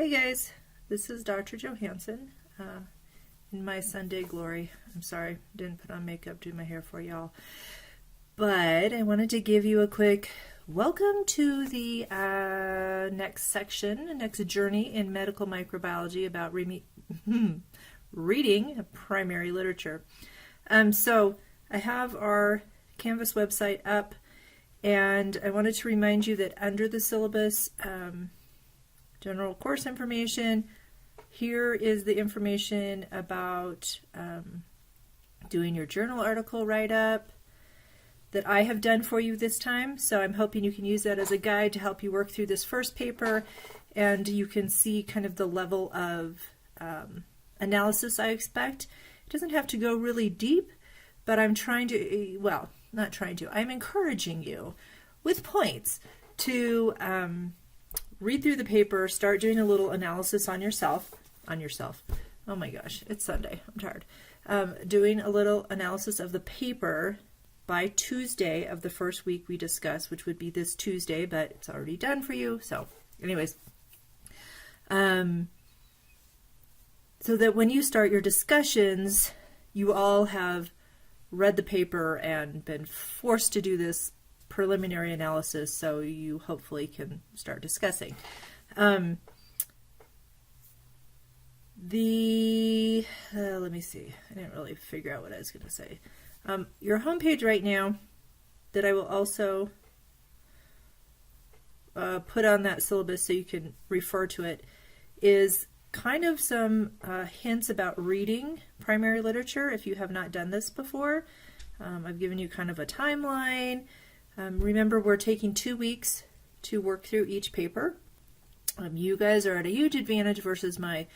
Hey guys, this is Dr. Johansson in my Sunday glory. I'm sorry, didn't put on makeup, do my hair for y'all. But I wanted to give you a quick welcome to the next section, next journey in medical microbiology about reading primary literature. So I have our Canvas website up, and I wanted to remind you that under the syllabus, general course information, here is the information about doing your journal article write-up that I have done for you this time. So I'm hoping you can use that as a guide to help you work through this first paper, and you can see kind of the level of analysis I expect. It doesn't have to go really deep, but I'm trying to, well, not trying to, I'm encouraging you with points to read through the paper, start doing a little analysis on yourself. Oh my gosh, it's Sunday, I'm tired. Doing a little analysis of the paper by Tuesday of the first week we discuss, which would be this Tuesday, but it's already done for you. So anyways, so that when you start your discussions, you all have read the paper and been forced to do this preliminary analysis, so you hopefully can start discussing. Let me see. I didn't really figure out what I was going to say. Your homepage right now, that I will also put on that syllabus so you can refer to it, is kind of some hints about reading primary literature if you have not done this before. I've given you kind of a timeline. Remember, we're taking 2 weeks to work through each paper. You guys are at a huge advantage versus my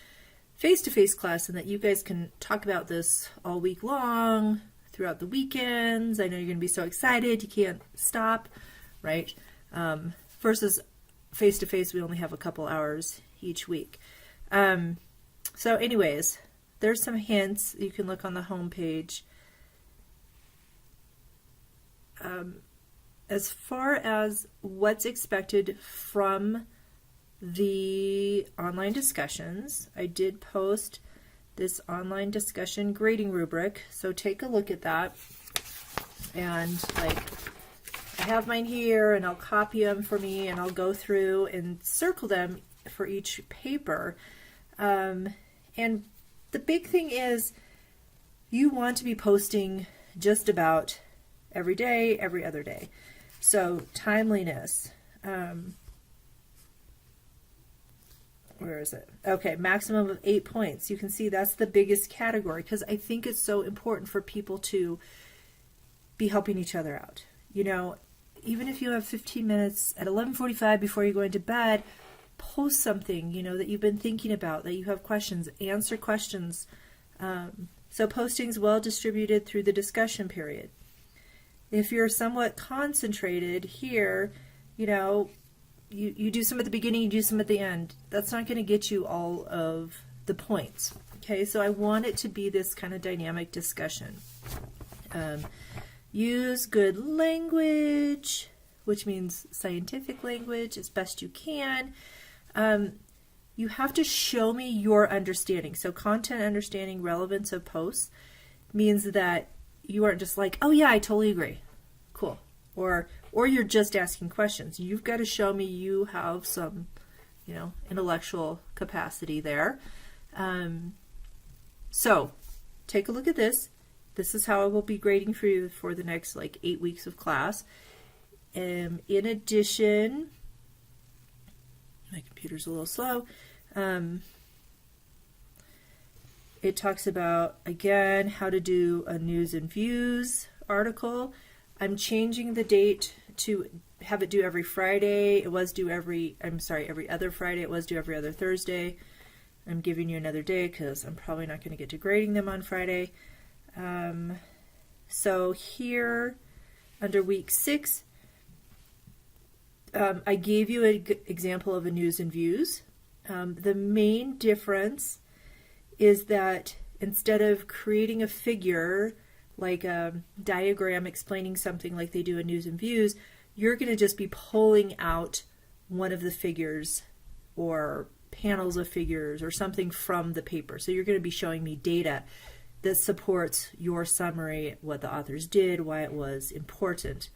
face-to-face class in that you guys can talk about this all week long, throughout the weekends. I know you're going to be so excited, you can't stop, right? Versus face-to-face, we only have a couple hours each week. So anyways, there's some hints. You can look on the home page. As far as what's expected from the online discussions, I did post this online discussion grading rubric, so take a look at that. And like, I have mine here, and I'll copy them for me, and I'll go through and circle them for each paper. And the big thing is, you want to be posting just about every day, every other day. So timeliness, where is it? Okay, maximum of 8 points. You can see that's the biggest category because I think it's so important for people to be helping each other out. You know, even if you have 15 minutes at 11:45 before you go into bed, post something, you know, that you've been thinking about, that you have questions, answer questions. So posting's well distributed through the discussion period. If you're somewhat concentrated here, you know, you do some at the beginning, you do some at the end. That's not going to get you all of the points. Okay, so I want it to be this kind of dynamic discussion. Use good language, which means scientific language as best you can. You have to show me your understanding. So content understanding, relevance of posts means that you aren't just like, oh yeah, I totally agree. Cool. Or you're just asking questions. You've got to show me you have some, you know, intellectual capacity there. So take a look at this. This is how I will be grading for you for the next like 8 weeks of class. In addition, my computer's a little slow. It talks about, again, how to do a news and views article. I'm changing the date to have it due every Friday. It was due every other Friday. It was due every other Thursday. I'm giving you another day because I'm probably not going to get to grading them on Friday. So here, under week 6, I gave you an example of a news and views. The main difference is that instead of creating a figure like a diagram explaining something like they do in news and views, you're going to just be pulling out one of the figures or panels of figures or something from the paper. So you're going to be showing me data that supports your summary, what the authors did, why it was important.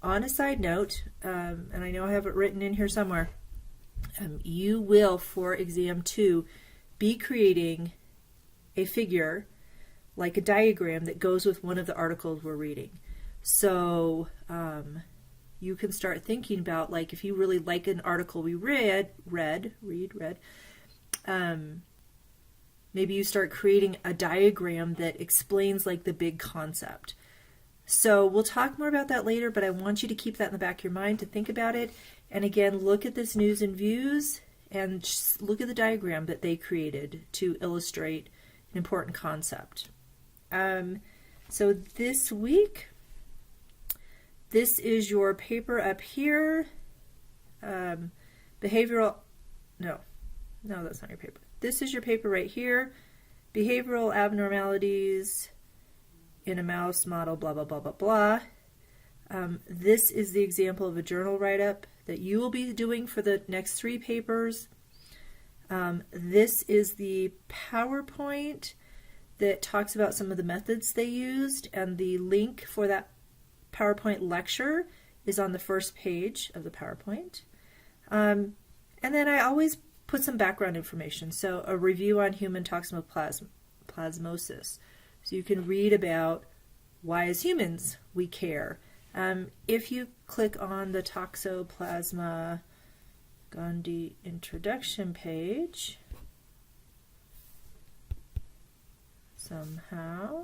On a side note, and I know I have it written in here somewhere, you will, for exam 2, be creating a figure, like a diagram, that goes with one of the articles we're reading. So you can start thinking about, like, if you really like an article we read, maybe you start creating a diagram that explains, like, the big concept. So we'll talk more about that later, but I want you to keep that in the back of your mind to think about it. And again, look at this News and Views and just look at the diagram that they created to illustrate an important concept. So this week, this is your paper up here. Behavioral, no, that's not your paper. This is your paper right here. Behavioral abnormalities in a mouse model, blah, blah, blah, blah, blah. This is the example of a journal write-up that you will be doing for the next 3 papers. This is the PowerPoint that talks about some of the methods they used, and the link for that PowerPoint lecture is on the first page of the PowerPoint. And then I always put some background information, so a review on human toxoplasmosis. So you can read about why as humans we care. If you click on the Toxoplasma gondii introduction page, somehow,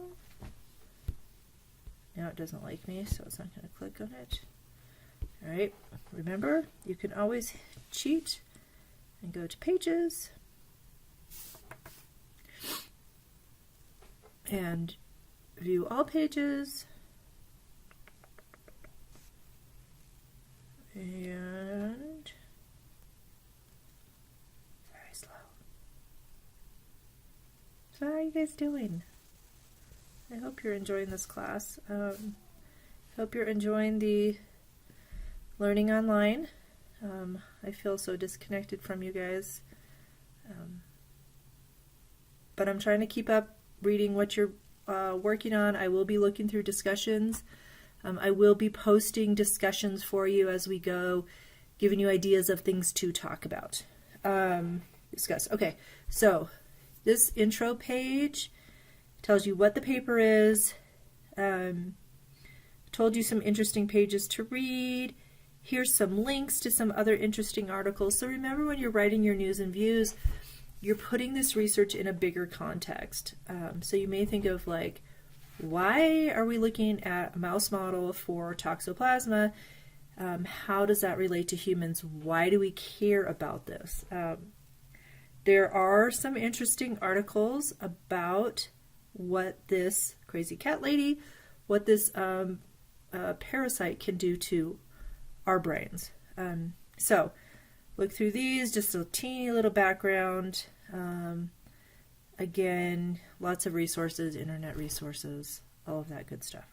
now it doesn't like me, so it's not going to click on it. All right, remember, you can always cheat and go to pages and view all pages, and very slow. So how are you guys doing? I hope you're enjoying this class. Hope you're enjoying the learning online. I feel so disconnected from you guys. But I'm trying to keep up reading what you're working on. I will be looking through discussions. I will be posting discussions for you as we go, giving you ideas of things to talk about. Discuss. Okay, so this intro page tells you what the paper is, told you some interesting pages to read. Here's some links to some other interesting articles. So remember, when you're writing your news and views, you're putting this research in a bigger context. So you may think of, like, why are we looking at a mouse model for toxoplasma? How does that relate to humans? Why do we care about this? There are some interesting articles about what this crazy cat lady, what this parasite can do to our brains. So look through these, just a teeny little background. Again, lots of resources, internet resources, all of that good stuff.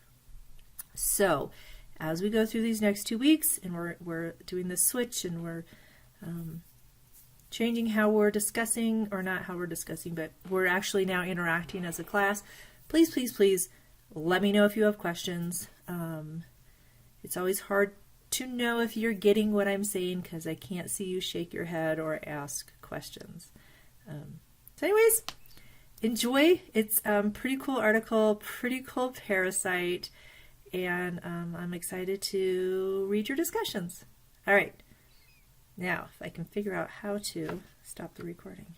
So as we go through these next 2 weeks, and we're doing this switch, and we're changing how we're discussing, or not how we're discussing, but we're actually now interacting as a class. Please, please, please let me know if you have questions. It's always hard to know if you're getting what I'm saying because I can't see you shake your head or ask questions. So anyways, enjoy. It's a pretty cool article, pretty cool parasite, and I'm excited to read your discussions. All right. Now, if I can figure out how to stop the recording.